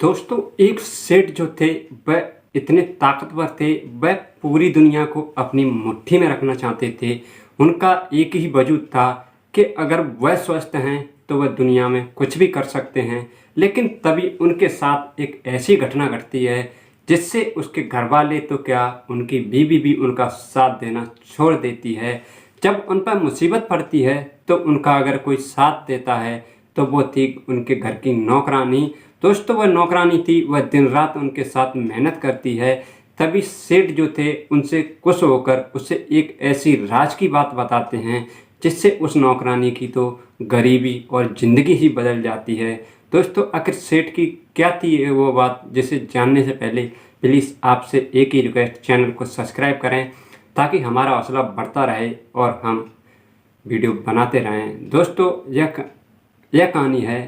दोस्तों एक सेठ जो थे वह इतने ताकतवर थे। वह पूरी दुनिया को अपनी मुट्ठी में रखना चाहते थे। उनका एक ही वजूद था कि अगर वह स्वस्थ हैं तो वह दुनिया में कुछ भी कर सकते हैं। लेकिन तभी उनके साथ एक ऐसी घटना घटती है जिससे उसके घर वाले तो क्या, उनकी बीवी भी उनका साथ देना छोड़ देती है। जब उन पर मुसीबत पड़ती है तो उनका अगर कोई साथ देता है तो वो थी उनके घर की नौकरानी। दोस्तों वह नौकरानी थी, वह दिन रात उनके साथ मेहनत करती है। तभी सेठ जो थे उनसे खुश होकर उसे एक ऐसी राज की बात बताते हैं जिससे उस नौकरानी की तो गरीबी और ज़िंदगी ही बदल जाती है। दोस्तों आखिर सेठ की क्या थी वो बात, जिसे जानने से पहले प्लीज़ आपसे एक ही रिक्वेस्ट, चैनल को सब्सक्राइब करें ताकि हमारा हौसला बढ़ता रहे और हम वीडियो बनाते रहें। दोस्तों यह कहानी है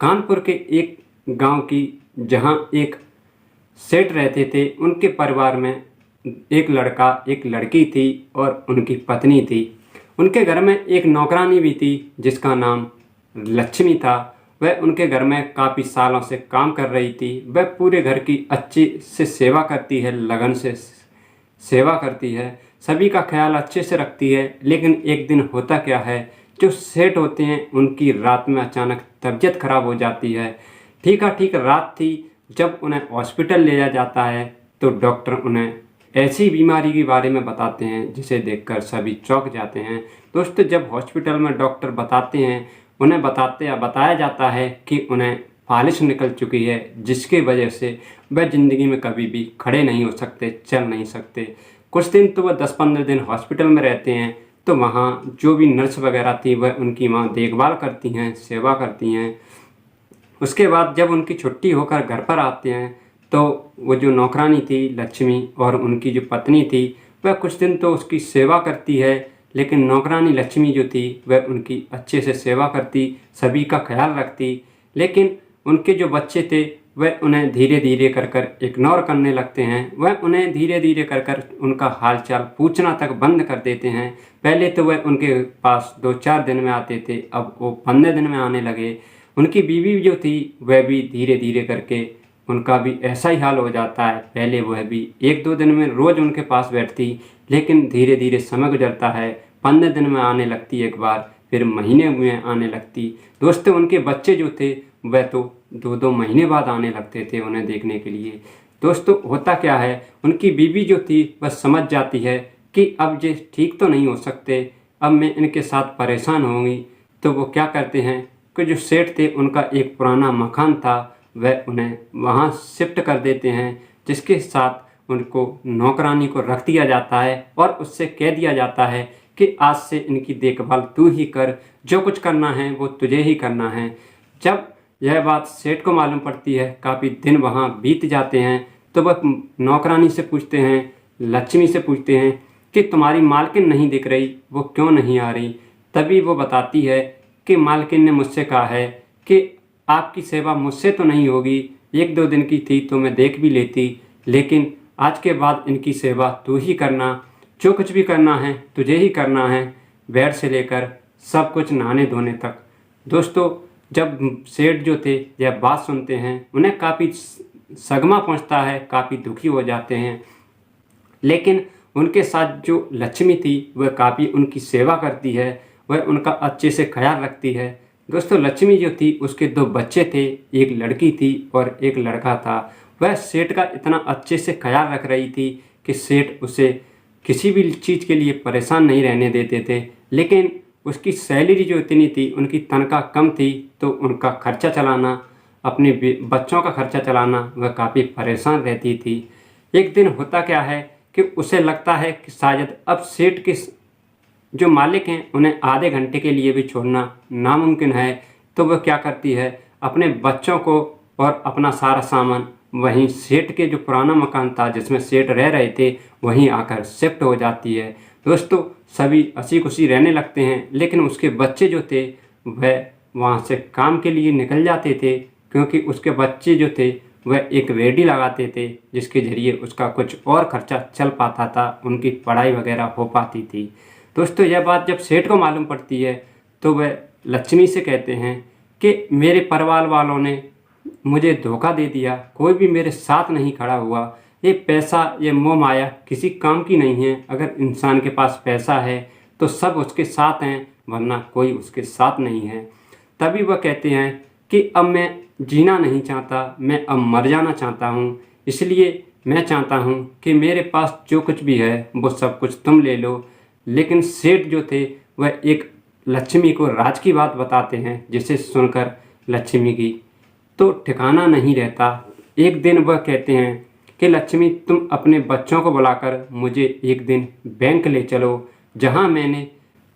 कानपुर के एक गांव की, जहां एक सेठ रहते थे। उनके परिवार में एक लड़का एक लड़की थी और उनकी पत्नी थी। उनके घर में एक नौकरानी भी थी जिसका नाम लक्ष्मी था। वह उनके घर में काफ़ी सालों से काम कर रही थी। वह पूरे घर की अच्छी से सेवा करती है, लगन से सेवा करती है, सभी का ख्याल अच्छे से रखती है। लेकिन एक दिन होता क्या है, जो सेठ होते हैं उनकी रात में अचानक तबीयत खराब हो जाती है। ठीक रात थी जब उन्हें हॉस्पिटल ले जाया जाता है तो डॉक्टर उन्हें ऐसी बीमारी के बारे में बताते हैं जिसे देखकर सभी चौंक जाते हैं। दोस्तों जब हॉस्पिटल में डॉक्टर बताते हैं, उन्हें बताया जाता है कि उन्हें फालिश निकल चुकी है, जिसकी वजह से वह ज़िंदगी में कभी भी खड़े नहीं हो सकते, चल नहीं सकते। कुछ दिन तो वह 10-15 दिन हॉस्पिटल में रहते हैं। तो वहाँ जो भी नर्स वगैरह थी वह उनकी वहाँ देखभाल करती हैं, सेवा करती हैं। उसके बाद जब उनकी छुट्टी होकर घर पर आते हैं तो वो जो नौकरानी थी लक्ष्मी और उनकी जो पत्नी थी वह कुछ दिन तो उसकी सेवा करती है। लेकिन नौकरानी लक्ष्मी जो थी वह उनकी अच्छे से सेवा करती, सभी का ख्याल रखती। लेकिन उनके जो बच्चे थे वह उन्हें धीरे धीरे कर इग्नोर करने लगते हैं। वह उन्हें धीरे धीरे कर उनका हालचाल पूछना तक बंद कर देते हैं। पहले तो वह उनके पास 2-4 दिन में आते थे, अब वो 15 दिन में आने लगे। उनकी बीवी जो थी वह भी धीरे धीरे करके उनका भी ऐसा ही हाल हो जाता है। पहले वह भी 1-2 दिन में रोज़ उनके पास बैठती, लेकिन धीरे धीरे समय गुजरता है, 15 दिन में आने लगती एक बार, फिर महीने में आने लगती। दोस्तों उनके बच्चे जो थे वह तो 2-2 महीने बाद आने लगते थे उन्हें देखने के लिए। दोस्तों होता क्या है, उनकी बीवी जो थी वह समझ जाती है कि अब ये ठीक तो नहीं हो सकते, अब मैं इनके साथ परेशान होंगी। तो वो क्या करते हैं कि जो सेठ थे उनका एक पुराना मकान था, वह उन्हें वहाँ शिफ्ट कर देते हैं, जिसके साथ उनको नौकरानी को रख दिया जाता है और उससे कह दिया जाता है कि आज से इनकी देखभाल तू ही कर, जो कुछ करना है वो तुझे ही करना है। जब यह बात सेठ को मालूम पड़ती है, काफ़ी दिन वहाँ बीत जाते हैं, तो वह नौकरानी से पूछते हैं, लक्ष्मी से पूछते हैं कि तुम्हारी मालकिन नहीं दिख रही, वो क्यों नहीं आ रही। तभी वो बताती है कि मालकिन ने मुझसे कहा है कि आपकी सेवा मुझसे तो नहीं होगी, 1-2 दिन की थी तो मैं देख भी लेती, लेकिन आज के बाद इनकी सेवा तू ही करना, जो कुछ भी करना है तुझे ही करना है, बेड से लेकर सब कुछ नहाने धोने तक। दोस्तों जब सेठ जो थे यह बात सुनते हैं, उन्हें काफ़ी सदमा पहुंचता है, काफ़ी दुखी हो जाते हैं। लेकिन उनके साथ जो लक्ष्मी थी वह काफ़ी उनकी सेवा करती है, वह उनका अच्छे से ख्याल रखती है। दोस्तों लक्ष्मी जो थी उसके 2 बच्चे थे, एक लड़की थी और एक लड़का था। वह सेठ का इतना अच्छे से ख्याल रख रही थी कि सेठ उसे किसी भी चीज़ के लिए परेशान नहीं रहने देते थे। लेकिन उसकी सैलरी जो इतनी थी, उनकी तनख्वाह कम थी, तो उनका खर्चा चलाना, अपने बच्चों का खर्चा चलाना, वह काफ़ी परेशान रहती थी। एक दिन होता क्या है कि उसे लगता है कि शायद अब सेठ के जो मालिक हैं उन्हें आधे घंटे के लिए भी छोड़ना नामुमकिन है। तो वह क्या करती है, अपने बच्चों को और अपना सारा सामान वहीं सेठ के जो पुराना मकान था जिसमें सेठ रह रहे थे वहीं आकर शिफ्ट हो जाती है। दोस्तों सभी हंसी खुशी रहने लगते हैं। लेकिन उसके बच्चे जो थे वह वहाँ से काम के लिए निकल जाते थे, क्योंकि उसके बच्चे जो थे वह एक रेडी लगाते थे जिसके ज़रिए उसका कुछ और खर्चा चल पाता था, उनकी पढ़ाई वगैरह हो पाती थी। दोस्तों यह बात जब सेठ को मालूम पड़ती है तो वह लक्ष्मी से कहते हैं कि मेरे परिवार वालों ने मुझे धोखा दे दिया, कोई भी मेरे साथ नहीं खड़ा हुआ। ये पैसा, ये मोह माया किसी काम की नहीं है। अगर इंसान के पास पैसा है तो सब उसके साथ हैं, वरना कोई उसके साथ नहीं है। तभी वह कहते हैं कि अब मैं जीना नहीं चाहता, मैं अब मर जाना चाहता हूँ। इसलिए मैं चाहता हूँ कि मेरे पास जो कुछ भी है वो सब कुछ तुम ले लो। लेकिन सेठ जो थे वह एक लक्ष्मी को राज की बात बताते हैं, जिसे सुनकर लक्ष्मी की तो ठिकाना नहीं रहता। एक दिन वह कहते हैं कि लक्ष्मी, तुम अपने बच्चों को बुलाकर मुझे एक दिन बैंक ले चलो, जहां मैंने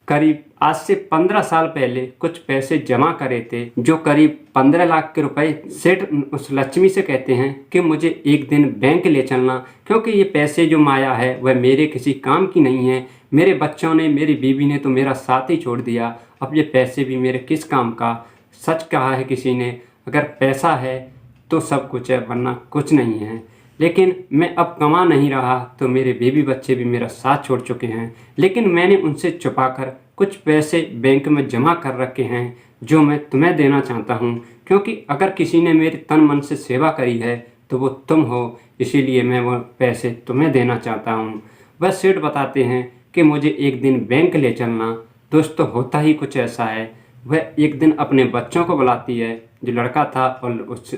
करीब आज से 15 साल पहले कुछ पैसे जमा करे थे, जो करीब 15 लाख के रुपए। सेठ उस लक्ष्मी से कहते हैं कि मुझे एक दिन बैंक ले चलना, क्योंकि ये पैसे जो माया है वह मेरे किसी काम की नहीं है। मेरे बच्चों ने, मेरी बीवी ने तो मेरा साथ ही छोड़ दिया, अब ये पैसे भी मेरे किस काम का। सच कहा है किसी ने, अगर पैसा है तो सब कुछ है, वरना कुछ नहीं है। लेकिन मैं अब कमा नहीं रहा तो मेरे बीवी बच्चे भी मेरा साथ छोड़ चुके हैं। लेकिन मैंने उनसे छुपाकर कुछ पैसे बैंक में जमा कर रखे हैं, जो मैं तुम्हें देना चाहता हूँ, क्योंकि अगर किसी ने मेरी तन मन से सेवा करी है तो वो तुम हो। इसीलिए मैं वो पैसे तुम्हें देना चाहता हूँ। वह सेठ बताते हैं कि मुझे एक दिन बैंक ले चलना। दोस्तों, होता ही कुछ ऐसा है। वह एक दिन अपने बच्चों को बुलाती है, जो लड़का था और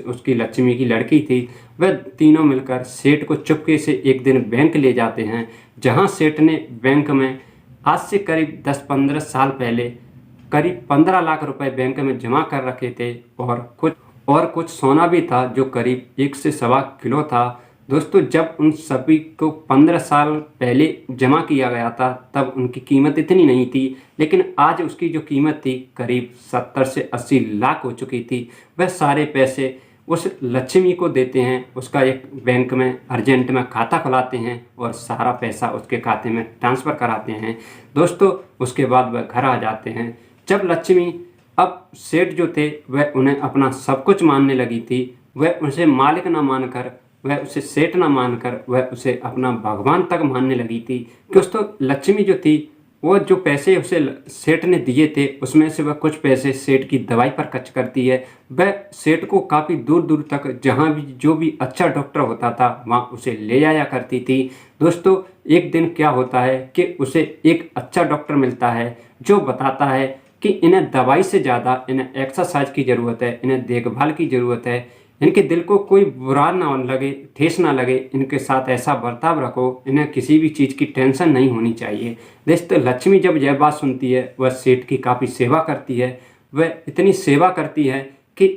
उसकी लक्ष्मी की लड़की थी। वह तीनों मिलकर सेठ को चुपके से एक दिन बैंक ले जाते हैं, जहां सेठ ने बैंक में आज से करीब 10-15 साल पहले करीब 15 लाख रुपए बैंक में जमा कर रखे थे, और कुछ सोना भी था जो करीब 1 से सवा किलो था। दोस्तों, जब उन सभी को 15 साल पहले जमा किया गया था तब उनकी कीमत इतनी नहीं थी, लेकिन आज उसकी जो कीमत थी करीब 70 से 80 लाख हो चुकी थी। वह सारे पैसे उस लक्ष्मी को देते हैं, उसका एक बैंक में अर्जेंट में खाता खुलाते हैं और सारा पैसा उसके खाते में ट्रांसफ़र कराते हैं। दोस्तों, उसके बाद वह घर आ जाते हैं। जब लक्ष्मी, अब सेठ जो थे वह उन्हें अपना सब कुछ मानने लगी थी। वह उसे मालिक न मानकर, वह उसे सेठ न मानकर, वह उसे अपना भगवान तक मानने लगी थी। दोस्तों, लक्ष्मी जो थी वो जो पैसे उसे सेठ ने दिए थे उसमें से वह कुछ पैसे सेठ की दवाई पर खर्च करती है। वह सेठ को काफ़ी दूर दूर तक, जहाँ भी जो भी अच्छा डॉक्टर होता था वहाँ उसे ले जाया करती थी। दोस्तों, एक दिन क्या होता है कि उसे एक अच्छा डॉक्टर मिलता है, जो बताता है कि इन्हें दवाई से ज़्यादा इन्हें एक्सरसाइज की ज़रूरत है, इन्हें देखभाल की ज़रूरत है। इनके दिल को कोई बुरा ना लगे, ठेस ना लगे, इनके साथ ऐसा बर्ताव रखो, इन्हें किसी भी चीज़ की टेंशन नहीं होनी चाहिए। दोस्तों, लक्ष्मी जब यह बात सुनती है वह सेठ की काफ़ी सेवा करती है। वह इतनी सेवा करती है कि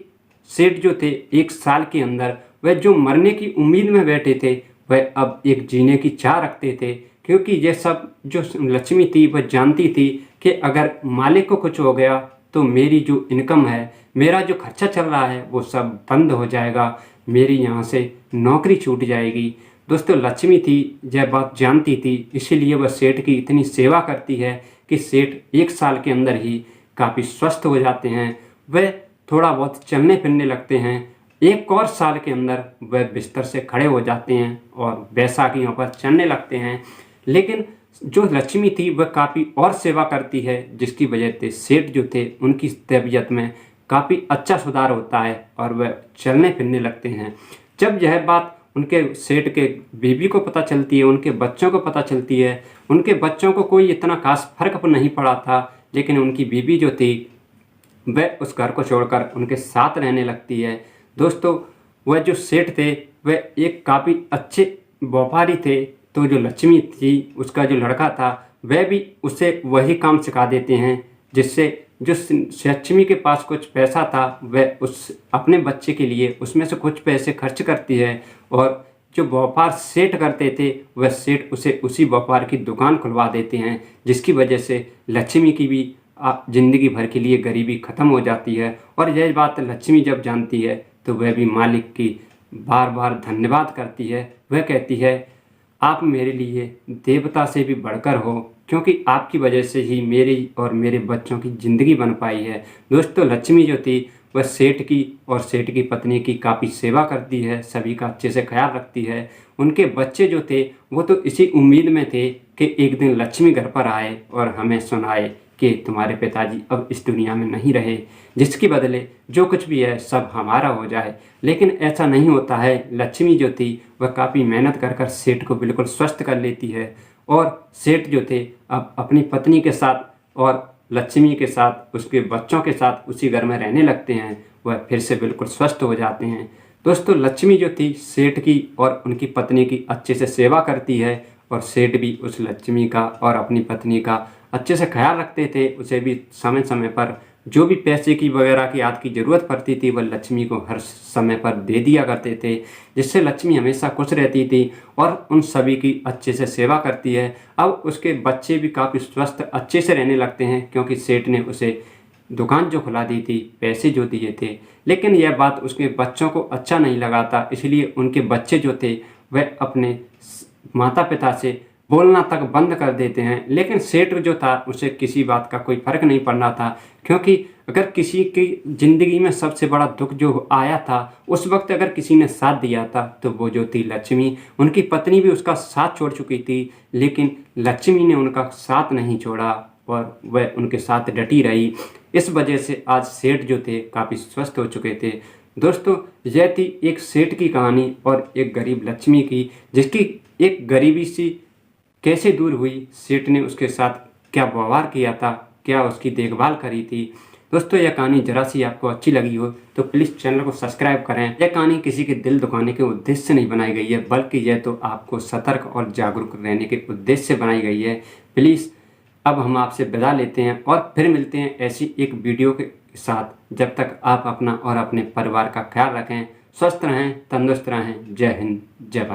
सेठ जो थे 1 साल के अंदर वह जो मरने की उम्मीद में बैठे थे वह अब एक जीने की चाह रखते थे, क्योंकि यह सब जो लक्ष्मी थी वह जानती थी कि अगर मालिक को कुछ हो गया तो मेरी जो इनकम है, मेरा जो खर्चा चल रहा है वो सब बंद हो जाएगा, मेरी यहाँ से नौकरी छूट जाएगी। दोस्तों, लक्ष्मी थी यह बात जानती थी, इसीलिए वह सेठ की इतनी सेवा करती है कि सेठ 1 साल के अंदर ही काफ़ी स्वस्थ हो जाते हैं। वह थोड़ा बहुत चलने फिरने लगते हैं। 1 और साल के अंदर वह बिस्तर से खड़े हो जाते हैं और बैसाखियों पर चलने लगते हैं। लेकिन जो लक्ष्मी थी वह काफ़ी और सेवा करती है, जिसकी वजह से सेठ जो थे उनकी तबीयत में काफ़ी अच्छा सुधार होता है और वह चलने फिरने लगते हैं। जब यह बात उनके सेठ के बीवी को पता चलती है, उनके बच्चों को पता चलती है, उनके बच्चों को कोई इतना खास फर्क नहीं पड़ा था, लेकिन उनकी बीवी जो थी वह उस घर को छोड़कर उनके साथ रहने लगती है। दोस्तों, वह जो सेठ थे वह एक काफ़ी अच्छे व्यापारी थे, तो जो लक्ष्मी थी उसका जो लड़का था वह भी उसे वही काम सिखा देते हैं, जिससे जो लक्ष्मी के पास कुछ पैसा था वह उस अपने बच्चे के लिए उसमें से कुछ पैसे खर्च करती है, और जो व्यापार सेठ करते थे वह सेठ उसे उसी व्यापार की दुकान खुलवा देते हैं, जिसकी वजह से लक्ष्मी की भी ज़िंदगी भर के लिए गरीबी ख़त्म हो जाती है। और यह बात लक्ष्मी जब जानती है तो वह भी मालिक की बार बार धन्यवाद करती है। वह कहती है, आप मेरे लिए देवता से भी बढ़कर हो, क्योंकि आपकी वजह से ही मेरी और मेरे बच्चों की ज़िंदगी बन पाई है। दोस्तों, लक्ष्मी जो थी वह सेठ की और सेठ की पत्नी की काफ़ी सेवा करती है, सभी का अच्छे से ख्याल रखती है। उनके बच्चे जो थे वो तो इसी उम्मीद में थे कि एक दिन लक्ष्मी घर पर आए और हमें सुनाए कि तुम्हारे पिताजी अब इस दुनिया में नहीं रहे, जिसके बदले जो कुछ भी है सब हमारा हो जाए। लेकिन ऐसा नहीं होता है। लक्ष्मी जो थी वह काफ़ी मेहनत कर कर सेठ को बिल्कुल स्वस्थ कर लेती है और सेठ जो थे अब अपनी पत्नी के साथ और लक्ष्मी के साथ उसके बच्चों के साथ उसी घर में रहने लगते हैं। वह फिर से बिल्कुल स्वस्थ हो जाते हैं। दोस्तों, लक्ष्मी जो थी सेठ की और उनकी पत्नी की अच्छे से सेवा करती है और सेठ भी उस लक्ष्मी का और अपनी पत्नी का अच्छे से ख्याल रखते थे। उसे भी समय समय पर जो भी पैसे की वगैरह की आदि की ज़रूरत पड़ती थी वह लक्ष्मी को हर समय पर दे दिया करते थे, जिससे लक्ष्मी हमेशा खुश रहती थी और उन सभी की अच्छे से सेवा करती है। अब उसके बच्चे भी काफ़ी स्वस्थ अच्छे से रहने लगते हैं, क्योंकि सेठ ने उसे दुकान जो खुला दी थी, पैसे जो दिए थे। लेकिन यह बात उसके बच्चों को अच्छा नहीं लगा था, इसलिए उनके बच्चे जो थे वह अपने माता पिता से बोलना तक बंद कर देते हैं। लेकिन सेठ जो था उसे किसी बात का कोई फर्क नहीं पड़ना था, क्योंकि अगर किसी की ज़िंदगी में सबसे बड़ा दुख जो आया था उस वक्त अगर किसी ने साथ दिया था तो वो जो थी लक्ष्मी। उनकी पत्नी भी उसका साथ छोड़ चुकी थी, लेकिन लक्ष्मी ने उनका साथ नहीं छोड़ा और वह उनके साथ डटी रही। इस वजह से आज सेठ जो थे काफ़ी स्वस्थ हो चुके थे। दोस्तों, यह थी एक सेठ की कहानी और एक गरीब लक्ष्मी की, जिसकी एक गरीबी सी कैसे दूर हुई, सेठ ने उसके साथ क्या व्यवहार किया था, क्या उसकी देखभाल करी थी। दोस्तों, यह कहानी जरा सी आपको अच्छी लगी हो तो प्लीज़ चैनल को सब्सक्राइब करें। यह कहानी किसी के दिल दुखाने के उद्देश्य से नहीं बनाई गई है, बल्कि यह तो आपको सतर्क और जागरूक रहने के उद्देश्य से बनाई गई है। प्लीज़ अब हम आपसे विदा लेते हैं और फिर मिलते हैं ऐसी एक वीडियो के साथ। जब तक आप अपना और अपने परिवार का ख्याल रखें, स्वस्थ रहें, तंदुरुस्त रहें। जय हिंद, जय भारत।